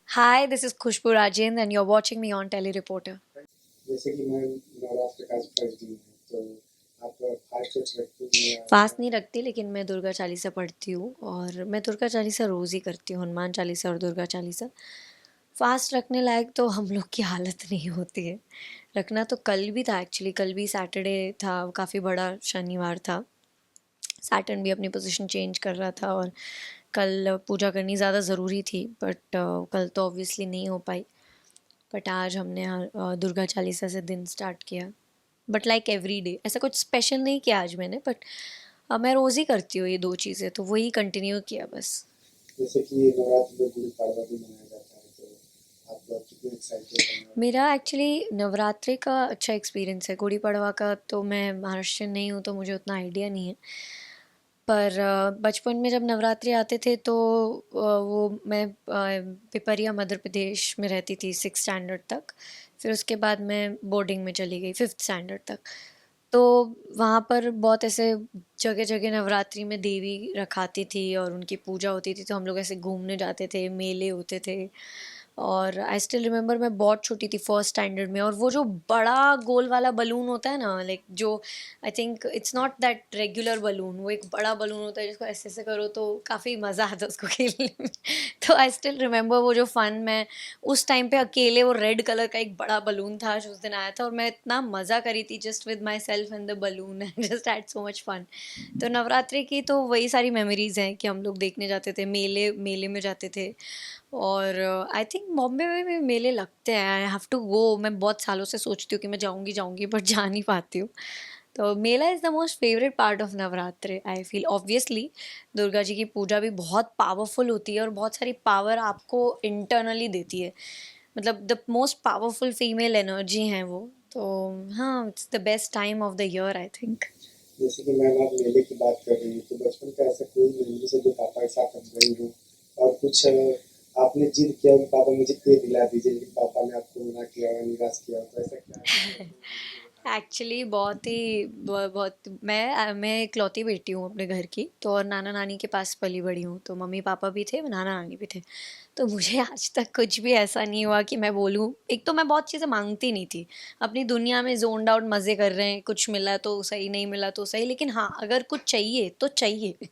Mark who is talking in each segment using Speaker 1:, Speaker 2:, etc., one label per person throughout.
Speaker 1: Hi, this is Khushbu Rajendra and you're watching me on TellyReporter.
Speaker 2: जैसे कि मैं नवरात्र का आज फर्स्ट दिन है तो आप फास्ट वोस्ट रखती हैं या
Speaker 1: फास्ट नहीं रखती लेकिन मैं दुर्गा चालीसा पढ़ती हूँ और मैं दुर्गा चालीसा रोज़ ही करती हूँ, हनुमान चालीसा और दुर्गा चालीसा। फास्ट रखने लायक तो हम लोग की हालत नहीं होती है। रखना तो कल भी था एक्चुअली, कल भी सैटरडे था, काफ़ी बड़ा शनिवार था। सैटर्न भी अपनी पोजीशन चेंज कर रहा था और कल पूजा करनी ज़्यादा ज़रूरी थी बट कल तो ऑब्वियसली नहीं हो पाई। बट आज हमने दुर्गा चालीसा से दिन स्टार्ट किया। बट लाइक एवरी डे ऐसा कुछ स्पेशल नहीं किया आज मैंने, बट मैं रोज़ ही करती हूँ ये दो चीज़ें, तो वही कंटिन्यू किया बस।
Speaker 2: जैसे कि नवरात्र में गुड़ी पड़वा भी मनाया जाता है तो आप लोग कितने एक्साइटेड हैं?
Speaker 1: मेरा एक्चुअली नवरात्रि का अच्छा एक्सपीरियंस है। गुड़ी पड़वा का तो मैं महाराष्ट्रियन नहीं हूँ तो मुझे उतना आइडिया नहीं है। पर बचपन में जब नवरात्रि आते थे तो वो मैं पिपरिया मध्य प्रदेश में रहती थी 6 स्टैंडर्ड तक। फिर उसके बाद मैं बोर्डिंग में चली गई 5th स्टैंडर्ड तक। तो वहाँ पर बहुत ऐसे जगह जगह नवरात्रि में देवी रखाती थी और उनकी पूजा होती थी, तो हम लोग ऐसे घूमने जाते थे, मेले होते थे। और आई स्टिल रिमेंबर मैं बहुत छोटी थी 1st स्टैंडर्ड में, और वो जो बड़ा गोल वाला बलून होता है ना, लाइक जो I think it's not that regular balloon, वो एक बड़ा बलून होता है जिसको ऐसे ऐसे करो तो काफ़ी मज़ा आता है उसको खेलने में। तो आई स्टिल रिमेंबर वो जो फन मैं उस टाइम पे अकेले, वो रेड कलर का एक बड़ा बलून था जो उस दिन आया था और मैं इतना मज़ा करी थी just with myself and the balloon and just had so much fun. तो नवरात्रि की तो वही सारी मेमोरीज हैं कि हम लोग देखने जाते थे, मेले मेले में जाते थे। और आई थिंक बॉम्बे में भी मेले लगते हैं, आई हैव टू गो। मैं बहुत सालों से सोचती हूँ कि मैं जाऊँगी जाऊँगी बट जा नहीं पाती हूँ। तो mela is the most favourite part of Navratri I feel. Obviously Durga ji की पूजा भी बहुत पावरफुल होती है और बहुत सारी पावर आपको इंटरनली देती है। मतलब the most powerful female energy हैं वो। तो हाँ, it's the best time of the year I think.
Speaker 2: जैसे कि मैम आप मेले की बात कर रही हैं तो बचपन का ऐसा कोई मेमोरी है जो पापा के साथ आप गई हो और कुछ आपने जिद किया कि पापा मुझे ये दिला दीजिए लेकिन पापा ने आपको मना किया और निराश किया तो ऐसा क्या है?
Speaker 1: एक्चुअली बहुत ही बहुत मैं इकलौती बेटी हूँ अपने घर की, तो और नाना नानी के पास पली बड़ी हूँ, तो मम्मी पापा भी थे, नाना नानी भी थे। तो मुझे आज तक कुछ भी ऐसा नहीं हुआ कि मैं बोलूँ। एक तो मैं बहुत चीज़ें मांगती नहीं थी, अपनी दुनिया में जोन आउट मज़े कर रहे हैं, कुछ मिला तो सही, नहीं मिला तो सही, लेकिन हाँ अगर कुछ चाहिए तो चाहिए।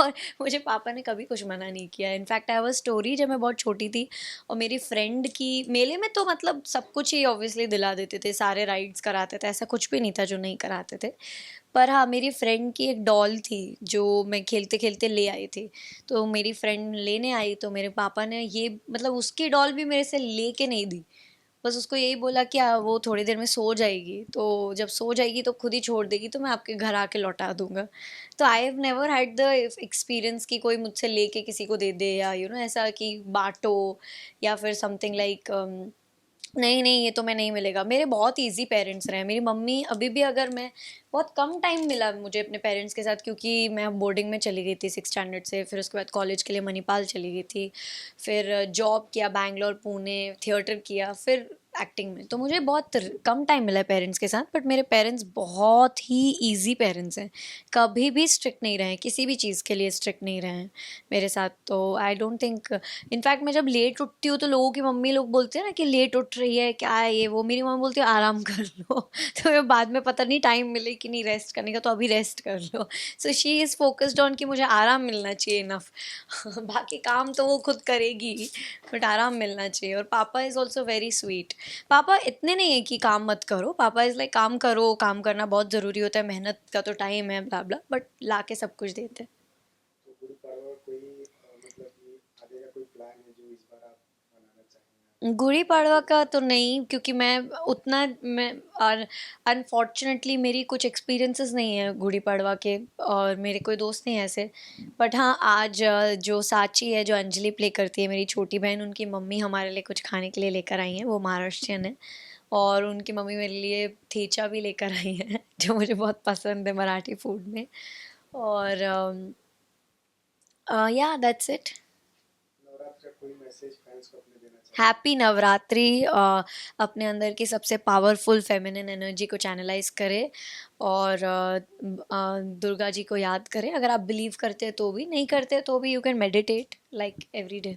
Speaker 1: और मुझे पापा ने कभी कुछ मना नहीं किया। In fact I have a story, जब मैं बहुत छोटी थी और मेरी फ्रेंड की मेले में तो मतलब सब कुछ ही ऑब्वियसली दिला देते थे, सारे राइड्स कराते थे, ऐसा कुछ भी नहीं था जो नहीं कराते थे। पर हाँ, मेरी फ्रेंड की एक डॉल थी जो मैं खेलते खेलते ले आई थी। तो मेरी फ्रेंड लेने आई तो मेरे पापा ने ये मतलब उसकी डॉल भी मेरे से लेके नहीं दी। बस उसको यही बोला कि वो थोड़ी देर में सो जाएगी, तो जब सो जाएगी तो खुद ही छोड़ देगी, तो मैं आपके घर आके लौटा दूंगा। तो I have never had the experience कि कोई मुझसे लेके किसी को दे दे, या ऐसा कि बांटो, या फिर समथिंग लाइक नहीं नहीं ये तो मैं नहीं मिलेगा। मेरे बहुत इजी पेरेंट्स रहे। मेरी मम्मी अभी भी, अगर मैं बहुत कम टाइम मिला मुझे अपने पेरेंट्स के साथ, क्योंकि मैं बोर्डिंग में चली गई थी 6 स्टैंडर्ड से, फिर उसके बाद कॉलेज के लिए मणिपाल चली गई थी, फिर जॉब किया बैंगलोर पुणे, थिएटर किया, फिर एक्टिंग में। तो मुझे बहुत कम टाइम मिला है पेरेंट्स के साथ, बट मेरे पेरेंट्स बहुत ही ईजी पेरेंट्स हैं। कभी भी स्ट्रिक्ट नहीं रहे, किसी भी चीज़ के लिए स्ट्रिक्ट नहीं रहे हैं मेरे साथ। तो आई डोंट थिंक, इनफैक्ट मैं जब लेट उठती हूँ तो लोगों की मम्मी लोग बोलते हैं ना कि लेट उठ रही है, क्या है ये वो, मेरी मम्मी बोलती है आराम कर लो। तो मैं बाद में पता नहीं टाइम मिले कि नहीं रेस्ट करने का, तो अभी रेस्ट कर लो। So she is focused on कि मुझे आराम मिलना चाहिए इनफ। बाकी काम तो वो खुद करेगी, बट आराम मिलना चाहिए। और पापा इज़ ऑल्सो वेरी स्वीट। पापा इतने नहीं है कि काम मत करो, पापा इज़ लाइक काम करो, काम करना बहुत ज़रूरी होता है, मेहनत का तो टाइम है, ब्ला ब्ला, बट ला के सब कुछ देते हैं।
Speaker 2: तो गुड़ी पड़वा कोई मतलब कि आगे का कोई प्लान है जो इस बार आप मनाना चाहेंगे?
Speaker 1: गुड़ी पड़वा का तो नहीं, क्योंकि मैं उतना मैं और अनफॉर्चुनेटली मेरी कुछ एक्सपीरियंसेस नहीं है गुड़ी पड़वा के, और मेरे कोई दोस्त नहीं हैं ऐसे। बट हाँ, आज जो साची है, जो अंजलि प्ले करती है, मेरी छोटी बहन, उनकी मम्मी हमारे लिए कुछ खाने के लिए लेकर आई हैं। वो महाराष्ट्रियन है और उनकी मम्मी मेरे लिए थेचा भी लेकर आई है जो मुझे बहुत पसंद है मराठी फूड में। और या दैट्स इट।
Speaker 2: नवरात्र का कोई कोई मैसेज फैंस को अपने देना चाहेंगे?
Speaker 1: हैप्पी नवरात्रि। अपने अंदर की सबसे पावरफुल फेमिनिन एनर्जी को चैनलाइज करें और दुर्गा जी को याद करें। अगर आप बिलीव करते हैं तो भी, नहीं करते तो भी, you can meditate like every day.